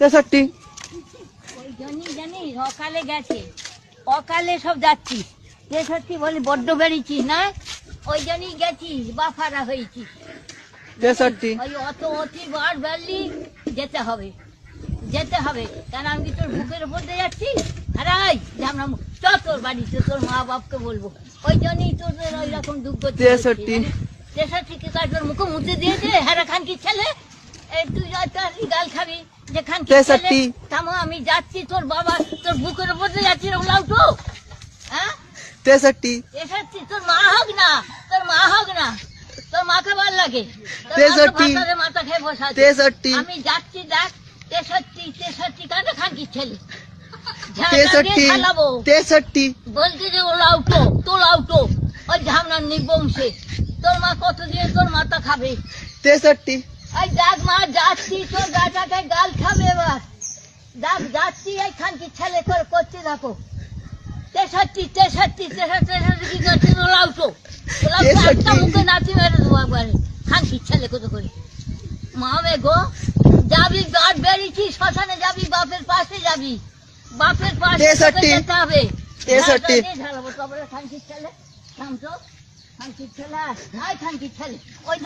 63 ওই জন্যই জানি অকালে গেছে, অকালে সব যাচ্ছিস। 63 বলি বড্ড বেরিয়েছিস না, ওই জন্যই গেছিস, বাফারা হয়েছিস। 63 ওই অত অতি বার বেরলি, যেতে হবে, যেতে হবে। কারণ আমি তোর বুকের উপর দিয়ে যাচ্ছি। আরে জামনা চ তোর বাড়িতে, তোর মা বাপকে বলবো। ওই জন্যই তোদের ওই রকম দুঃখ। 63 63 কাজ তোর মুখে মুছে দিয়েছে। হ্যাঁ খান কি ছেলে, তুই গাল খাবি যে খান কি ছেলে। 63 থামো, আমি যাচ্ছি, তোর বাবা তোর বুকের উপর দিয়ে যাচ্ছি। ওলাও তো, হ্যাঁ 63 63 তোর মা হোক না, তোর মা হোক না, তোর মাকে ভাল লাগে। 63 মাথা খেয়ে বসে আছে। 63 আমি যাচ্ছি, দেখ 63 কানে খান কি ছেলে। 63 বলছি যে ওলাও তো, তোলাও তো, ওই ঝামনার নিবংশে তোর মা কত দিয়ে তোর মাথা খাবে। 63 এই দেখ মা, যাচ্ছি, তোর গাটাকে গাল খাবে এবার। দেখ যাচ্ছি, এই খানকি ছেলে করে করতে দেখো। 63 কি করছিস? ওলাও তো, ওলাও তো, একটা মুখে নাচি মেরে দেবো একবারে। খানকি ছেলে কত করে মামে গো। যাবি, গাছ বেরিয়েছিস, শ্মশানে যাবি, বাপের পাশে যাবি, বাপের পাশে তোকে যেতে হবে। 63 ঝাড়াবো তবে খানকির ছেলে, থামতো, খানকির ছেলে, খানকির ছেলে ওই